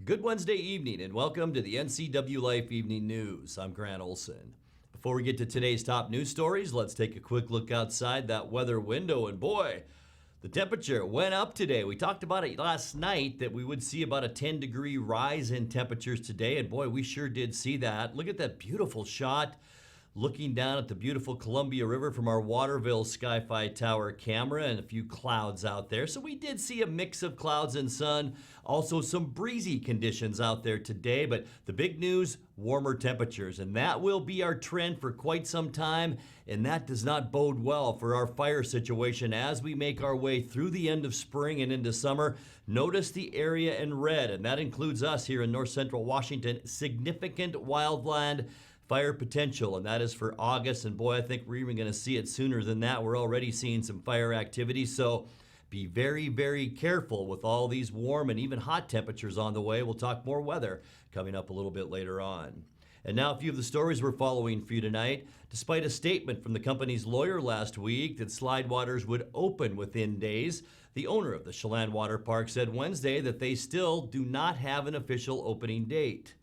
Good Wednesday evening and welcome to the NCWLIFE Evening News. I'm Grant Olson. Before we get to today's top news stories, let's take a quick look outside that weather window. And boy, the temperature went up today. We talked about it last night that we would see about a 10-degree rise in temperatures today. And boy, we sure did see that. Look at that beautiful shot. Looking down at the beautiful Columbia River from our Waterville Sky-Fi Tower camera and a few clouds out there. So we did see a mix of clouds and sun, also some breezy conditions out there today. But the big news, warmer temperatures, and that will be our trend for quite some time. And that does not bode well for our fire situation as we make our way through the end of spring and into summer. Notice the area in red, and that includes us here in north central Washington. Significant wildland fire potential, and that is for August. And boy, I think we're even going to see it sooner than that. We're already seeing some fire activity, so be very, very careful with all these warm and even hot temperatures on the way. We'll talk more weather coming up a little bit later on. And now a few of the stories we're following for you tonight. Despite a statement from the company's lawyer last week that Slidewaters would open within days, the owner of the Chelan Water Park said Wednesday that they still do not have an official opening date.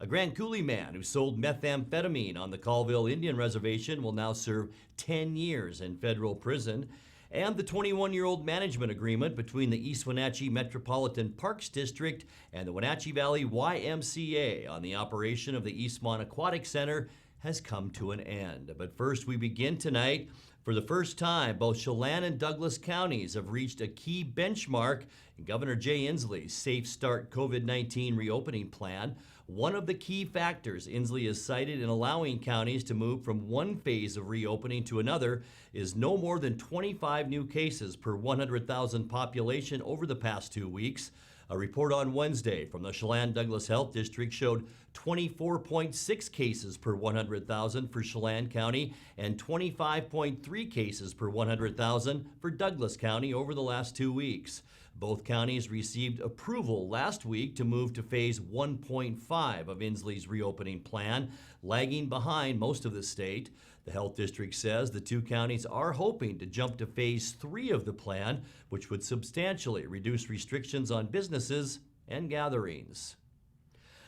A Grand Coulee man who sold methamphetamine on the Colville Indian Reservation will now serve 10 years in federal prison. And the 21-year-old management agreement between the East Wenatchee Metropolitan Parks District and the Wenatchee Valley YMCA on the operation of the Eastmont Aquatic Center has come to an end. But first, we begin tonight. For the first time, both Chelan and Douglas counties have reached a key benchmark in Governor Jay Inslee's Safe Start COVID-19 reopening plan. One of the key factors Inslee has cited in allowing counties to move from one phase of reopening to another is no more than 25 new cases per 100,000 population over the past 2 weeks. A report on Wednesday from the Chelan-Douglas Health District showed 24.6 cases per 100,000 for Chelan County and 25.3 cases per 100,000 for Douglas County over the last 2 weeks. Both counties received approval last week to move to phase 1.5 of Inslee's reopening plan, lagging behind most of the state. The health district says the two counties are hoping to jump to phase 3 of the plan, which would substantially reduce restrictions on businesses and gatherings.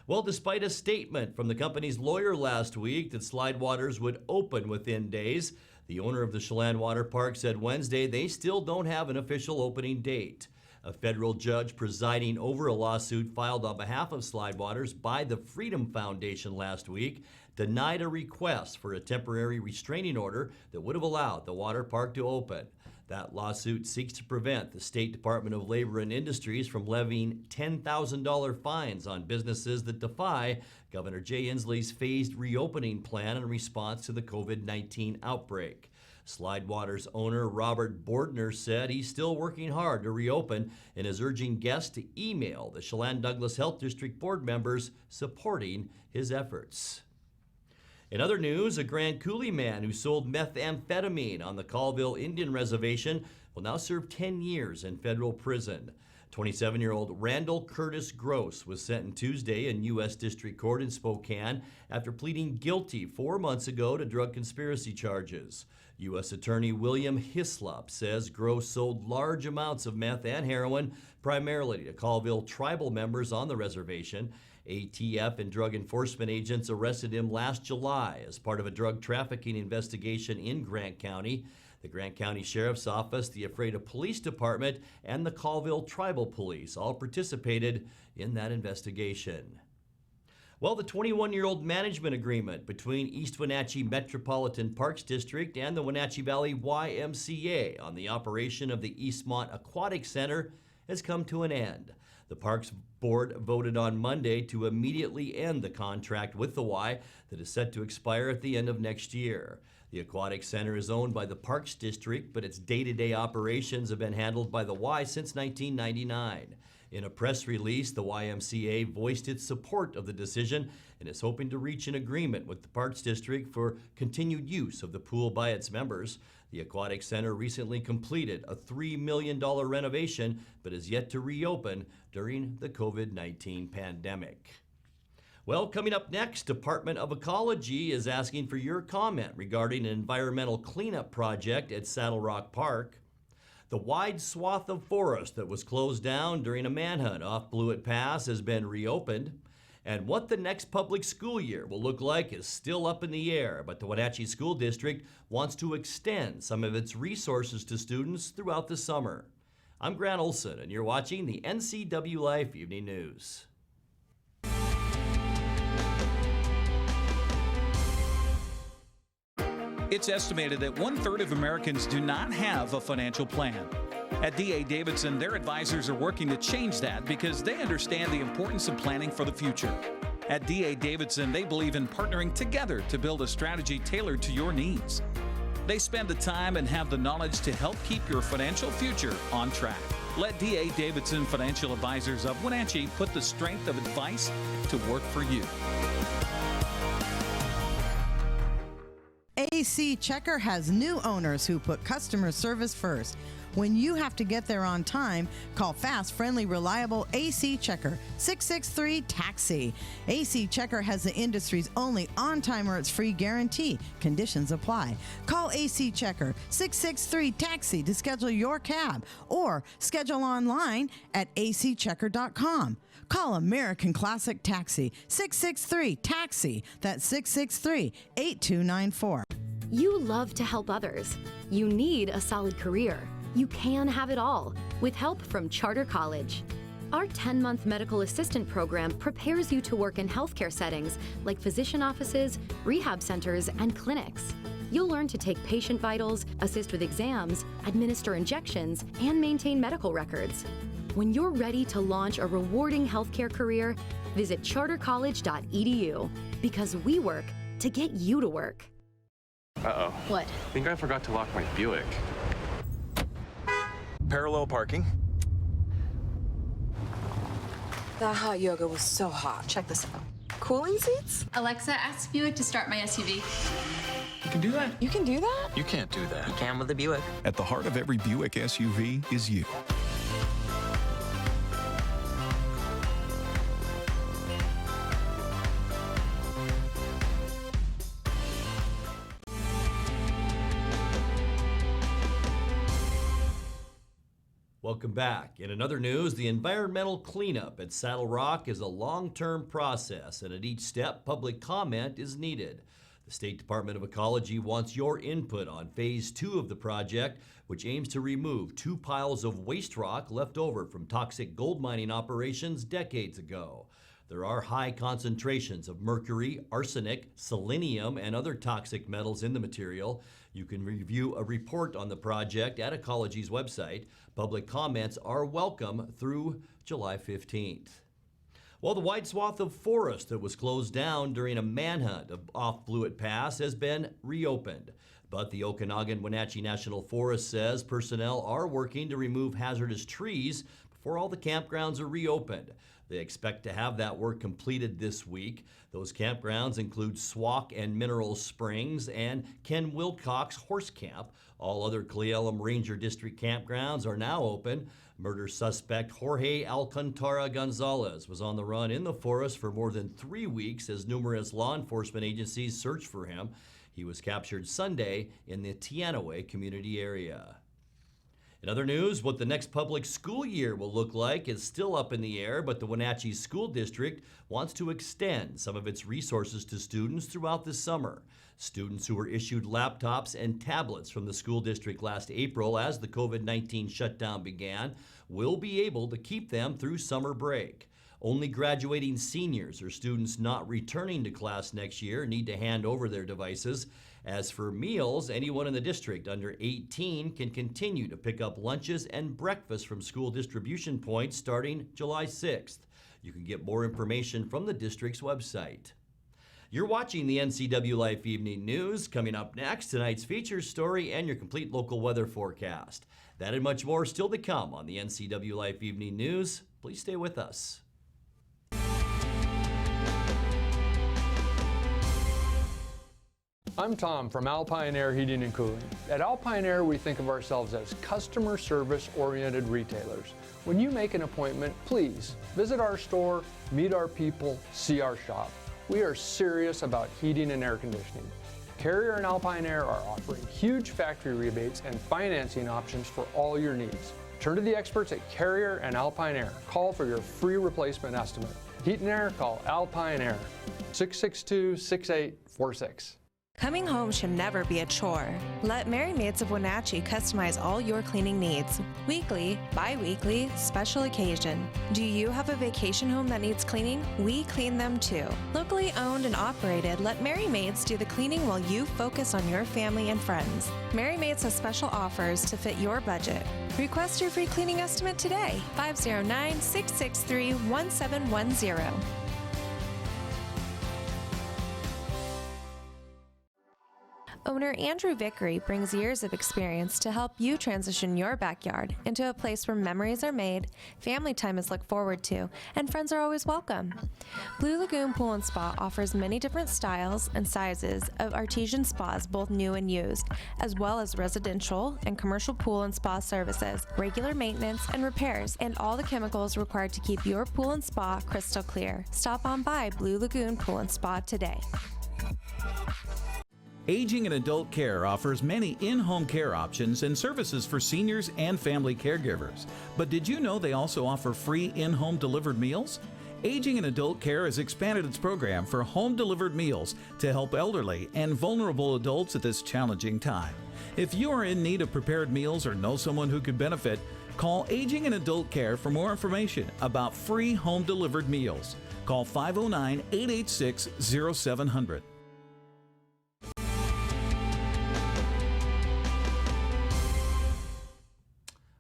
Well, despite a statement from the company's lawyer last week that Slidewaters would open within days, the owner of the Chelan Water Park said Wednesday they still don't have an official opening date. A federal judge presiding over a lawsuit filed on behalf of Slidewaters by the Freedom Foundation last week denied a request for a temporary restraining order that would have allowed the water park to open. That lawsuit seeks to prevent the State Department of Labor and Industries from levying $10,000 fines on businesses that defy Governor Jay Inslee's phased reopening plan in response to the COVID-19 outbreak. Slidewaters owner Robert Bordner said he's still working hard to reopen and is urging guests to email the Chelan-Douglas Health District board members supporting his efforts. In other news, a Grand Coulee man who sold methamphetamine on the Colville Indian Reservation will now serve 10 years in federal prison. 27-year-old Randall Curtis Gross was sentenced Tuesday in U.S. District Court in Spokane after pleading guilty 4 months ago to drug conspiracy charges. U.S. Attorney William Hislop says Gross sold large amounts of meth and heroin, primarily to Colville tribal members on the reservation. ATF and drug enforcement agents arrested him last July as part of a drug trafficking investigation in Grant County. The Grant County Sheriff's Office, the Ephrata Police Department, and the Colville Tribal Police all participated in that investigation. Well, the 21-year-old management agreement between East Wenatchee Metropolitan Parks District and the Wenatchee Valley YMCA on the operation of the Eastmont Aquatic Center has come to an end. The Parks Board voted on Monday to immediately end the contract with the Y that is set to expire at the end of next year. The Aquatic Center is owned by the Parks District, but its day-to-day operations have been handled by the Y since 1999. In a press release, the YMCA voiced its support of the decision and is hoping to reach an agreement with the Parks District for continued use of the pool by its members. The Aquatic Center recently completed a $3 million renovation, but is yet to reopen during the COVID-19 pandemic. Well, coming up next, Department of Ecology is asking for your comment regarding an environmental cleanup project at Saddle Rock Park. The wide swath of forest that was closed down during a manhunt off Blewett Pass has been reopened. And what the next public school year will look like is still up in the air, but the Wenatchee School District wants to extend some of its resources to students throughout the summer. I'm Grant Olson, and you're watching the NCWLIFE Evening News. It's estimated that 1/3 of Americans do not have a financial plan. At D.A. Davidson, their advisors are working to change that because they understand the importance of planning for the future. At D.A. Davidson, they believe in partnering together to build a strategy tailored to your needs. They spend the time and have the knowledge to help keep your financial future on track. Let D.A. Davidson Financial Advisors of Wenatchee put the strength of advice to work for you. AC Checker has new owners who put customer service first. When you have to get there on time, call fast, friendly, reliable AC Checker, 663-TAXI. AC Checker has the industry's only on-time or it's free guarantee. Conditions apply. Call AC Checker, 663-TAXI to schedule your cab or schedule online at acchecker.com. Call American Classic Taxi, 663-TAXI. That's 663-8294. You love to help others. You need a solid career. You can have it all with help from Charter College. Our 10-month medical assistant program prepares you to work in healthcare settings like physician offices, rehab centers, and clinics. You'll learn to take patient vitals, assist with exams, administer injections, and maintain medical records. When you're ready to launch a rewarding healthcare career, visit chartercollege.edu because we work to get you to work. Uh-oh. What? I think I forgot to lock my Buick. Parallel parking. That hot yoga was so hot. Check this out. Cooling seats? Alexa, ask Buick to start my SUV. You can do that. You can do that? You can't do that. You can with the Buick. At the heart of every Buick SUV is you. Welcome back. In another news, the environmental cleanup at Saddle Rock is a long-term process, and at each step, public comment is needed. The State Department of Ecology wants your input on Phase 2 of the project, which aims to remove 2 piles of waste rock left over from toxic gold mining operations decades ago. There are high concentrations of mercury, arsenic, selenium, and other toxic metals in the material. You can review a report on the project at Ecology's website. Public comments are welcome through July 15th. Well, the wide swath of forest that was closed down during a manhunt off Blewett Pass has been reopened. But the Okanagan-Wenatchee National Forest says personnel are working to remove hazardous trees before all the campgrounds are reopened. They expect to have that work completed this week. Those campgrounds include Swauk and Mineral Springs and Ken Wilcox Horse Camp. All other Cle Elum Ranger District campgrounds are now open. Murder suspect Jorge Alcantara Gonzalez was on the run in the forest for more than 3 weeks as numerous law enforcement agencies searched for him. He was captured Sunday in the Teanaway community area. In other news, what the next public school year will look like is still up in the air, but the Wenatchee School District wants to extend some of its resources to students throughout the summer. Students who were issued laptops and tablets from the school district last April as the COVID-19 shutdown began will be able to keep them through summer break. Only graduating seniors or students not returning to class next year need to hand over their devices. As for meals, anyone in the district under 18 can continue to pick up lunches and breakfast from school distribution points starting July 6th. You can get more information from the district's website. You're watching the NCWLIFE Evening News. Coming up next, tonight's feature story and your complete local weather forecast. That and much more still to come on the NCWLIFE Evening News. Please stay with us. I'm Tom from Alpine Air Heating and Cooling. At Alpine Air, we think of ourselves as customer service-oriented retailers. When you make an appointment, please visit our store, meet our people, see our shop. We are serious about heating and air conditioning. Carrier and Alpine Air are offering huge factory rebates and financing options for all your needs. Turn to the experts at Carrier and Alpine Air. Call for your free replacement estimate. Heat and air, call Alpine Air, 662-6846. Coming home should never be a chore. Let Merry Maids of Wenatchee customize all your cleaning needs. Weekly, bi-weekly, special occasion. Do you have a vacation home that needs cleaning? We clean them too. Locally owned and operated, let Merry Maids do the cleaning while you focus on your family and friends. Merry Maids has special offers to fit your budget. Request your free cleaning estimate today. 509-663-1710. Owner Andrew Vickery brings years of experience to help you transition your backyard into a place where memories are made, family time is looked forward to, and friends are always welcome. Blue Lagoon Pool and Spa offers many different styles and sizes of artesian spas, both new and used, as well as residential and commercial pool and spa services, regular maintenance and repairs, and all the chemicals required to keep your pool and spa crystal clear. Stop on by Blue Lagoon Pool and Spa today. Aging and Adult Care offers many in-home care options and services for seniors and family caregivers. But did you know they also offer free in-home delivered meals? Aging and Adult Care has expanded its program for home-delivered meals to help elderly and vulnerable adults at this challenging time. If you are in need of prepared meals or know someone who could benefit, call Aging and Adult Care for more information about free home-delivered meals. Call 509-886-0700.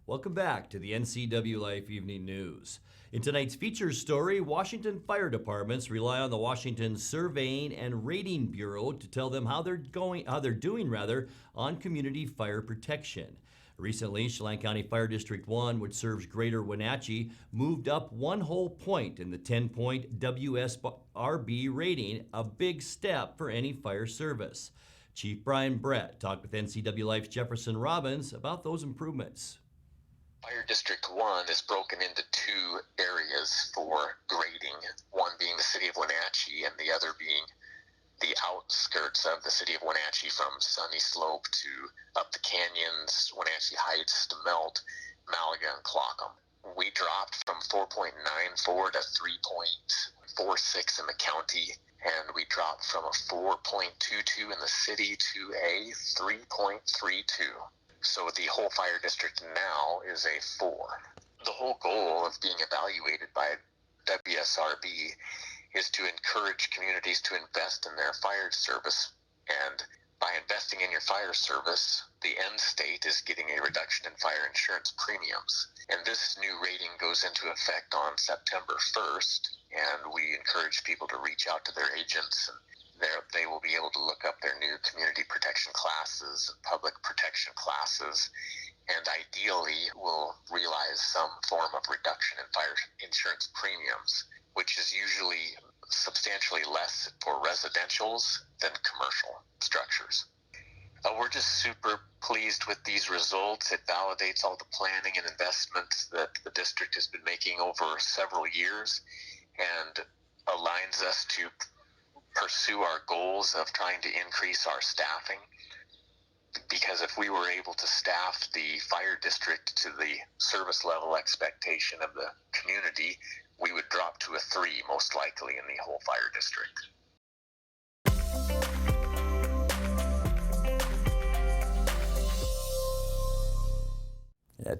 Welcome back to the NCWLIFE Evening News. In tonight's feature story, Washington fire departments rely on the Washington Surveying and Rating Bureau to tell them how they're doing on community fire protection. Recently, Chelan County Fire District 1, which serves Greater Wenatchee, moved up 1 whole point in the 10-point WSRB rating, a big step for any fire service. Chief Brian Brett talked with NCWLIFE's Jefferson Robbins about those improvements. Fire District 1 is broken into 2 areas for grading, one being the city of Wenatchee and the other being the outskirts of the city of Wenatchee from Sunny Slope to up the canyons, Wenatchee Heights to Melt, Malaga, and Clockham. We dropped from 4.94 to 3.46 in the county, and we dropped from a 4.22 in the city to a 3.32. So the whole fire district now is a 4. The whole goal of being evaluated by WSRB is to encourage communities to invest in their fire service. And by investing in your fire service, the end state is getting a reduction in fire insurance premiums. And this new rating goes into effect on September 1st, and we encourage people to reach out to their agents, and they will be able to look up their new community protection classes, public protection classes, and ideally will realize some form of reduction in fire insurance premiums, which is usually substantially less for residentials than commercial structures. We're just super pleased with these results. It validates all the planning and investments that the district has been making over several years and aligns us to pursue our goals of trying to increase our staffing, because if we were able to staff the fire district to the service level expectation of the community, we would drop to a 3 most likely in the whole fire district.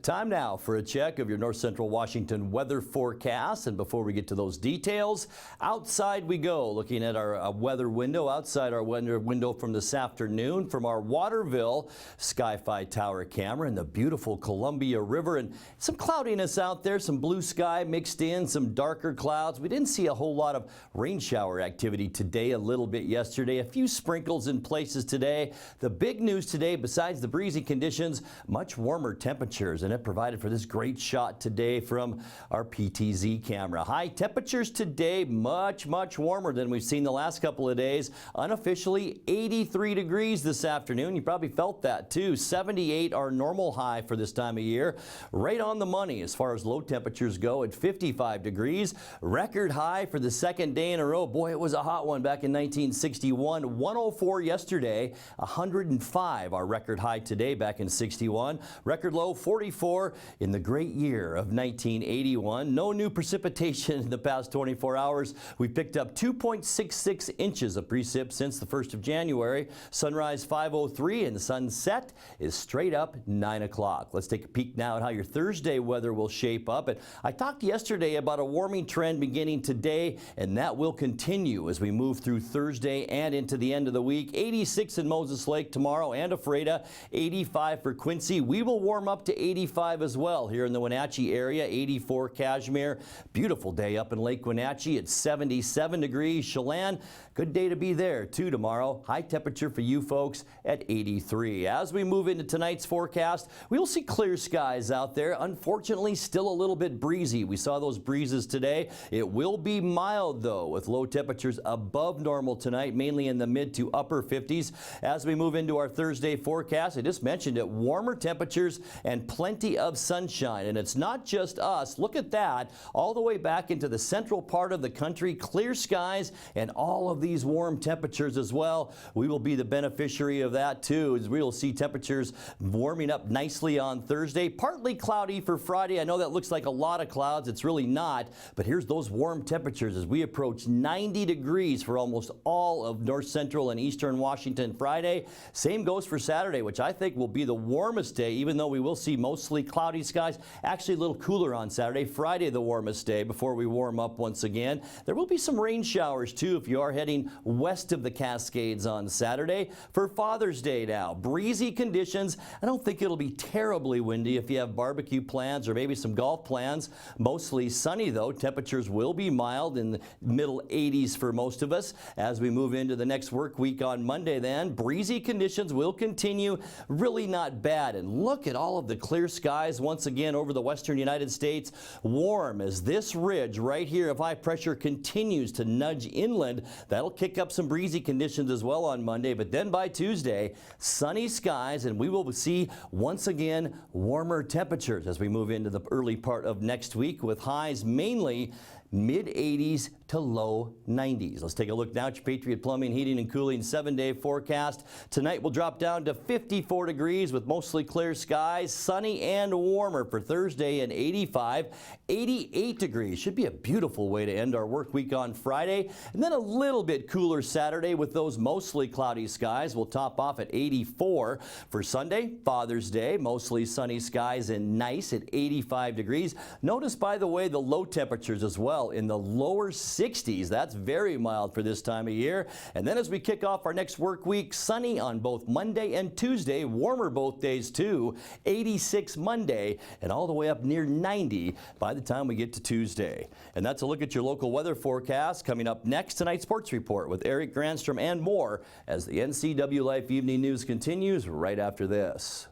Time now for a check of your North Central Washington weather forecast. And before we get to those details, outside we go, looking at our weather window. Outside our weather window from this afternoon from our Waterville Sky-Fi Tower camera and the beautiful Columbia River. And some cloudiness out there, some blue sky mixed in, some darker clouds. We didn't see a whole lot of rain shower activity today, a little bit yesterday. A few sprinkles in places today. The big news today, besides the breezy conditions, much warmer temperatures. temperatures, and it provided for this great shot today from our PTZ camera. High temperatures today, much warmer than we've seen the last couple of days. Unofficially 83 degrees this afternoon. You probably felt that too. 78 our normal high for this time of year. Right on the money as far as low temperatures go at 55 degrees. Record high for the second day in a row. Boy, it was a hot one back in 1961. 104 yesterday, 105 our record high today back in 61. Record low 44 in the great year of 1981. No new precipitation in the past 24 hours. We picked up 2.66 inches of precip since the 1st of January. Sunrise 5:03 and the sunset is straight up 9 o'clock. Let's take a peek now at how your Thursday weather will shape up. And I talked yesterday about a warming trend beginning today, and that will continue as we move through Thursday and into the end of the week. 86 in Moses Lake tomorrow and Ephrata, 85 for Quincy. We will warm up to 85 as well here in the Wenatchee area, 84 Cashmere. Beautiful day up in Lake Wenatchee at 77 degrees. Chelan, good day to be there too tomorrow. High temperature for you folks at 83. As we move into tonight's forecast, we will see clear skies out there. Unfortunately, still a little bit breezy. We saw those breezes today. It will be mild though, with low temperatures above normal tonight, mainly in the mid to upper 50s. As we move into our Thursday forecast, I just mentioned it, warmer temperatures and plenty of sunshine. And it's not just us. Look at that. All the way back into the central part of the country, clear skies and all of these warm temperatures as well. We will be the beneficiary of that too, as we will see temperatures warming up nicely on Thursday. Partly cloudy for Friday. I know that looks like a lot of clouds. It's really not, but here's those warm temperatures as we approach 90 degrees for almost all of north central and eastern Washington Friday. Same goes for Saturday, which I think will be the warmest day, even though we will see mostly cloudy skies. Actually a little cooler on Saturday. Friday the warmest day before we warm up once again. There will be some rain showers too if you are heading west of the Cascades on Saturday. For Father's Day now, breezy conditions. I don't think it'll be terribly windy if you have barbecue plans or maybe some golf plans. Mostly sunny though. Temperatures will be mild in the middle 80s for most of us. As we move into the next work week on Monday then, breezy conditions will continue. Really not bad. And look at all of the clear skies once again over the western United States. Warm as this ridge right here of high pressure continues to nudge inland. That'll kick up some breezy conditions as well on Monday. But then by Tuesday, sunny skies, and we will see once again warmer temperatures as we move into the early part of next week with highs mainly mid 80s to low 90s. Let's take a look now at your Patriot Plumbing, Heating and Cooling 7-day forecast. Tonight we'll drop down to 54 degrees with mostly clear skies, sunny and warmer for Thursday and 85. 88 degrees. Should be a beautiful way to end our work week on Friday. And then a little bit cooler Saturday with those mostly cloudy skies. We'll top off at 84. For Sunday, Father's Day, mostly sunny skies and nice at 85 degrees. Notice, by the way, the low temperatures as well in the lower 60s. That's very mild for this time of year. And then as we kick off our next work week, sunny on both Monday and Tuesday, warmer both days too. 86 Monday and all the way up near 90 by the time we get to Tuesday. And that's a look at your local weather forecast. Coming up next, tonight's sports report with Eric Granstrom and more as the NCWLIFE Evening News continues right after this.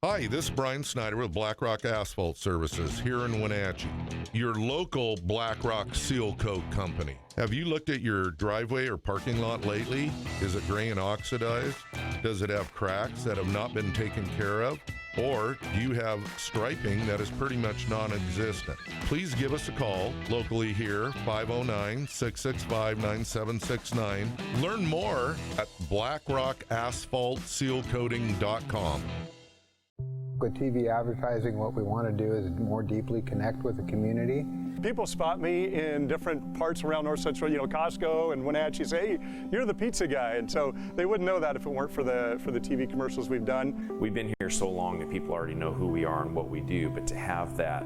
Hi, this is Brian Snyder with Black Rock Asphalt Services here in Wenatchee, your local Black Rock seal coat company. Have you looked at your driveway or parking lot lately? Is it gray and oxidized? Does it have cracks that have not been taken care of? Or do you have striping that is pretty much non-existent? Please give us a call locally here, 509-665-9769. Learn more at blackrockasphaltsealcoating.com. With TV advertising, what we want to do is more deeply connect with the community. People spot me in different parts around North Central, Costco and Wenatchee, say, hey, you're the pizza guy. And so they wouldn't know that if it weren't for the TV commercials we've done. We've been here so long that people already know who we are and what we do, but to have that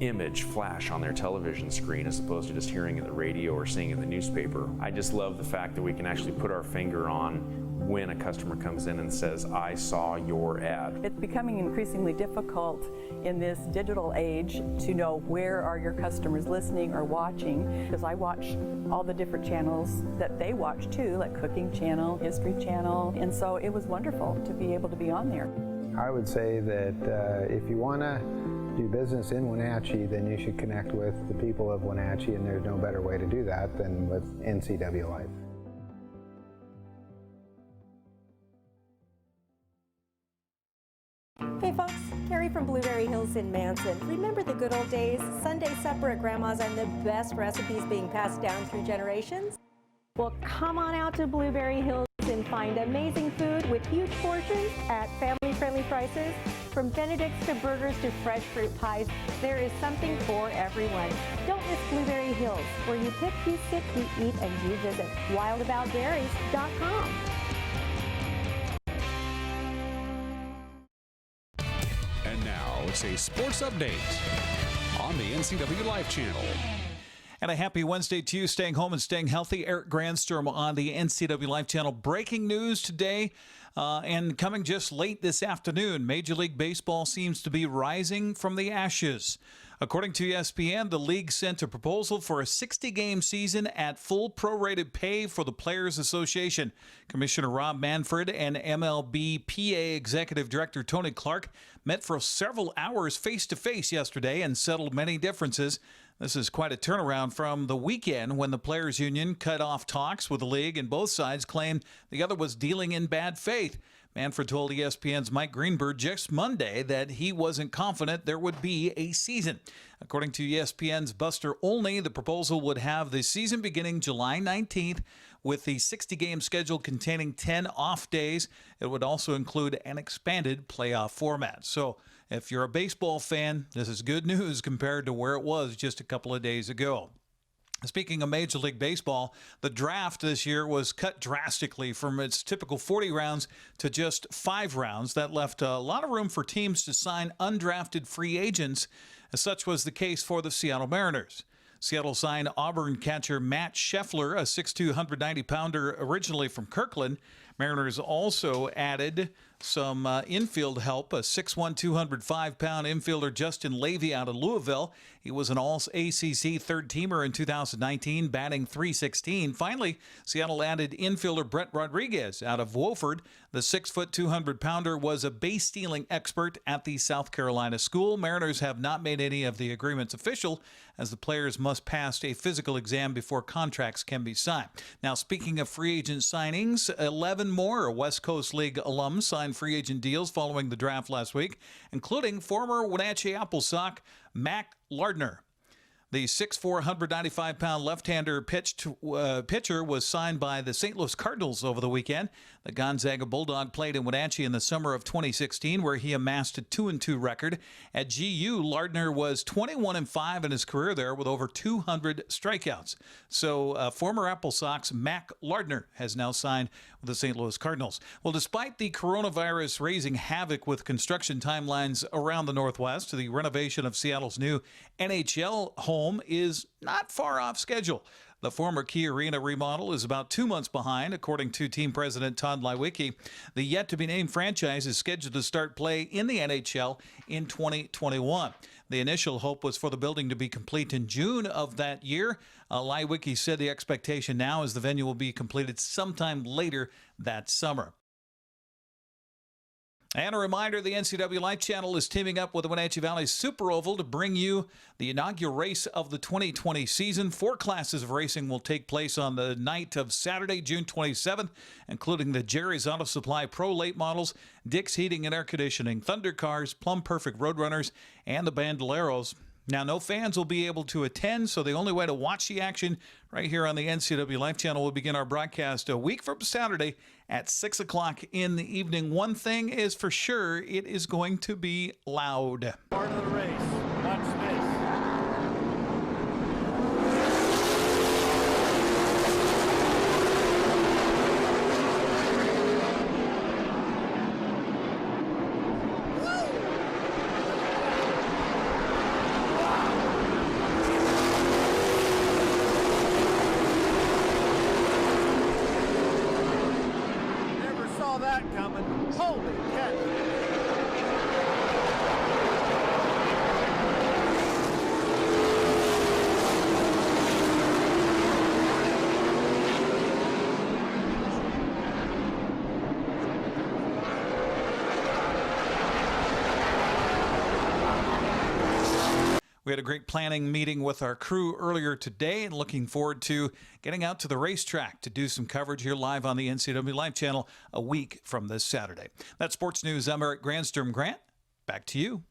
image flash on their television screen as opposed to just hearing it on the radio or seeing it in the newspaper, I just love the fact that we can actually put our finger on when a customer comes in and says, I saw your ad. It's becoming increasingly difficult in this digital age to know where are your customers listening or watching, because I watch all the different channels that they watch too, like Cooking Channel, History Channel, and so it was wonderful to be able to be on there. I would say that if you want to do business in Wenatchee, then you should connect with the people of Wenatchee, and there's no better way to do that than with NCWLIFE. Hey folks, Carrie from Blueberry Hills in Manson. Remember the good old days? Sunday supper at Grandma's and the best recipes being passed down through generations? Well, come on out to Blueberry Hills and find amazing food with huge portions at family-friendly prices. From Benedict's to burgers to fresh fruit pies, there is something for everyone. Don't miss Blueberry Hills, where you pick, you sit, you eat, and you visit. wildaboutberries.com. And now it's a sports update on the NCWLIFE channel. And a happy Wednesday to you, staying home and staying healthy. Eric Granstrom on the NCWLIFE channel. Breaking news today and coming just late this afternoon. Major League Baseball seems to be rising from the ashes. According to ESPN, the league sent a proposal for a 60-game season at full prorated pay for the Players Association. Commissioner Rob Manfred and MLBPA Executive Director Tony Clark met for several hours face-to-face yesterday and settled many differences. This is quite a turnaround from the weekend when the Players Union cut off talks with the league and both sides claimed the other was dealing in bad faith. Manfred told ESPN's Mike Greenberg just Monday that he wasn't confident there would be a season. According to ESPN's Buster Olney, the proposal would have the season beginning July 19th with the 60-game schedule containing 10 off days. It would also include an expanded playoff format. So if you're a baseball fan, this is good news compared to where it was just a couple of days ago. Speaking of Major League Baseball, the draft this year was cut drastically from its typical 40 rounds to just 5 rounds. That left a lot of room for teams to sign undrafted free agents, as such was the case for the Seattle Mariners. Seattle signed Auburn catcher Matt Scheffler, a 6'2", 190-pounder originally from Kirkland. Mariners also added some infield help, a 6'1", 205-pound infielder Justin Levy out of Louisville. He was an All-ACC third-teamer in 2019, batting .316. Finally, Seattle added infielder Brett Rodriguez out of Wofford. The 6', 200-pounder was a base-stealing expert at the South Carolina school. Mariners have not made any of the agreements official, as the players must pass a physical exam before contracts can be signed. Now, speaking of free agent signings, 11 more West Coast League alums signed free agent deals following the draft last week, including former Wenatchee Apple Sock Mac Lardner. The 6'4", 195-pound left-hander pitcher was signed by the St. Louis Cardinals over the weekend. The Gonzaga Bulldog played in Wenatchee in the summer of 2016, where he amassed a 2-2 record. At GU, Lardner was 21-5 in his career there with over 200 strikeouts. So former Apple Sox Mac Lardner has now signed with the St. Louis Cardinals. Well, despite the coronavirus raising havoc with construction timelines around the Northwest, the renovation of Seattle's new NHL home is not far off schedule. The former Key Arena remodel is about 2 months behind, according to team president Todd Leiweke. The yet-to-be-named franchise is scheduled to start play in the NHL in 2021. The initial hope was for the building to be complete in June of that year. Leiweke said the expectation now is the venue will be completed sometime later that summer. And a reminder, the NCWLIFE channel is teaming up with the Wenatchee Valley Super Oval to bring you the inaugural race of the 2020 season. 4 classes of racing will take place on the night of Saturday, June 27th, including the Jerry's Auto Supply Pro Late Models, Dick's Heating and Air Conditioning, Thunder Cars, Plum Perfect Roadrunners, and the Bandoleros. Now, no fans will be able to attend, so the only way to watch the action right here on the NCWLIFE channel will begin our broadcast a week from Saturday at 6 o'clock in the evening. One thing is for sure, it is going to be loud. Part of the race. Watch this. We had a great planning meeting with our crew earlier today and looking forward to getting out to the racetrack to do some coverage here live on the NCW Life channel a week from this Saturday. That's sports news. I'm Eric Granstrom. Grant, back to you.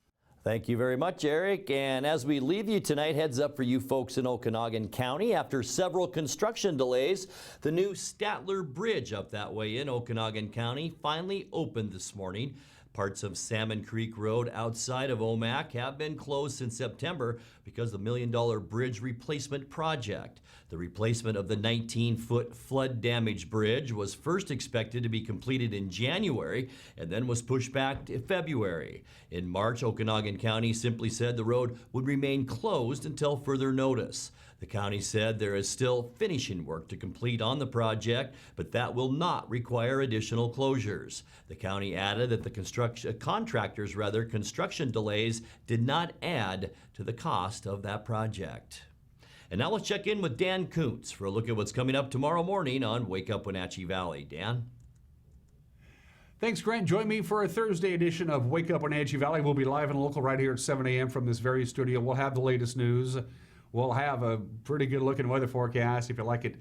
Thank you very much, Eric. And as we leave you tonight, heads up for you folks in Okanagan County. After several construction delays, the new Statler Bridge up that way in Okanagan County finally opened this morning. Parts of Salmon Creek Road outside of Omak have been closed since September because of the $1 million bridge replacement project. The replacement of the 19-foot flood-damaged bridge was first expected to be completed in January and then was pushed back to February. In March, Okanagan County simply said the road would remain closed until further notice. The county said there is still finishing work to complete on the project, but that will not require additional closures. The county added that the contractors' construction delays did not add to the cost of that project. And now let's check in with Dan Kuntz for a look at what's coming up tomorrow morning on Wake Up Wenatchee Valley. Dan? Thanks, Grant. Join me for a Thursday edition of Wake Up Wenatchee Valley. We'll be live and local right here at 7 a.m. from this very studio. We'll have the latest news. We'll have a pretty good-looking weather forecast. If you like it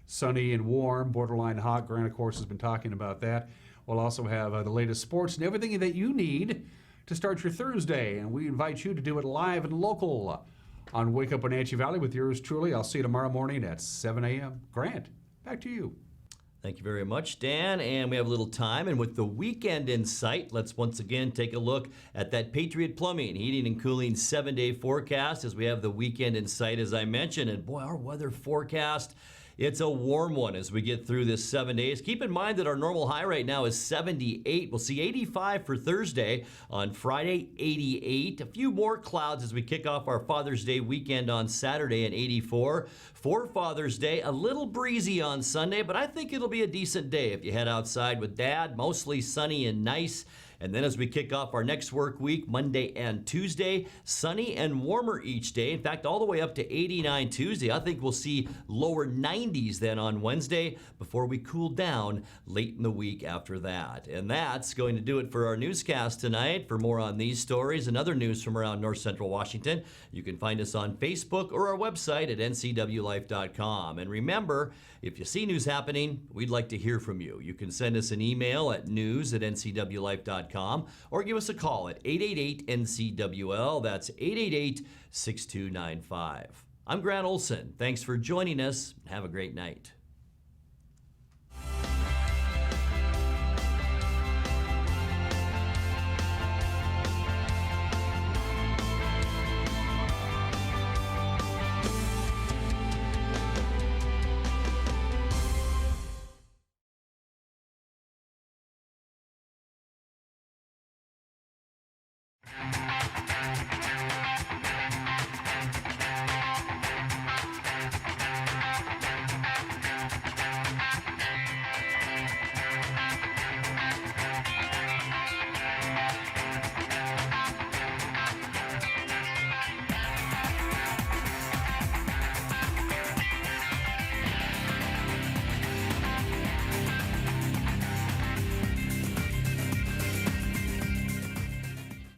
sunny and warm, borderline hot, Grant, of course, has been talking about that. We'll also have the latest sports and everything that you need to start your Thursday. And we invite you to do it live and local on Wake Up Wenatchee Valley with yours truly. I'll see you tomorrow morning at 7 a.m. Grant, back to you. Thank you very much, Dan. And we have a little time. And with the weekend in sight, let's once again take a look at that Patriot Plumbing, Heating and Cooling 7-day forecast as we have the weekend in sight, as I mentioned. And boy, our weather forecast, it's a warm one as we get through this 7 days. Keep in mind that our normal high right now is 78. We'll see 85 for Thursday. On Friday, 88. A few more clouds as we kick off our Father's Day weekend on Saturday at 84. For Father's Day, a little breezy on Sunday, but I think it'll be a decent day if you head outside with Dad. Mostly sunny and nice. And then as we kick off our next work week, Monday and Tuesday, sunny and warmer each day. In fact, all the way up to 89 Tuesday. I think we'll see lower 90s then on Wednesday before we cool down late in the week after that. And that's going to do it for our newscast tonight. For more on these stories and other news from around North Central Washington, you can find us on Facebook or our website at ncwlife.com. And remember, if you see news happening, we'd like to hear from you. You can send us an email at news@ncwlife.com or give us a call at 888-NCWL. That's 888-6295. I'm Grant Olson. Thanks for joining us. Have a great night.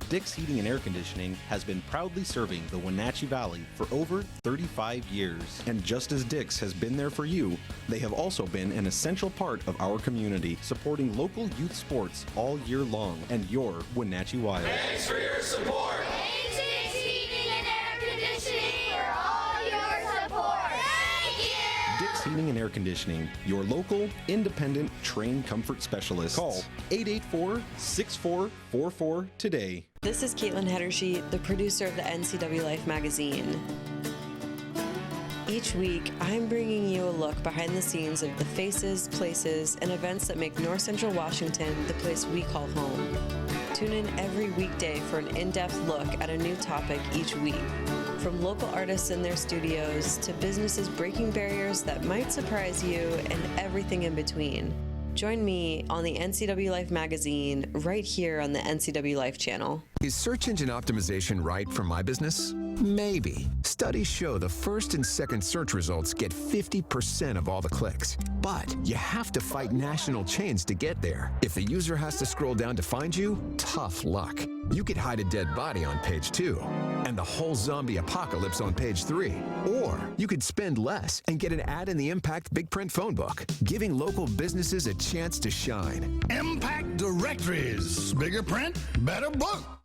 Dick's Heating and Air Conditioning has been proudly serving the Wenatchee Valley for over 35 years. And just as Dick's has been there for you, they have also been an essential part of our community, supporting local youth sports all year long and your Wenatchee Wild. Thanks for your support. Dick's Heating and Air Conditioning for all your support. Thank you. Dick's Heating and Air Conditioning, your local, independent, trained comfort specialist. Call 884-6444 today. This is Caitlin Hedershe, the producer of the NCWLIFE magazine. Each week, I'm bringing you a look behind the scenes of the faces, places, and events that make North Central Washington the place we call home. Tune in every weekday for an in-depth look at a new topic each week. From local artists in their studios to businesses breaking barriers that might surprise you and everything in between. Join me on the NCWLIFE magazine right here on the NCWLIFE channel. Is search engine optimization right for my business? Maybe. Studies show the first and second search results get 50% of all the clicks. But you have to fight national chains to get there. If the user has to scroll down to find you, tough luck. You could hide a dead body on page 2 and the whole zombie apocalypse on page 3. Or you could spend less and get an ad in the Impact Big Print phone book, giving local businesses a chance to shine. Impact Directories. Bigger print, better book.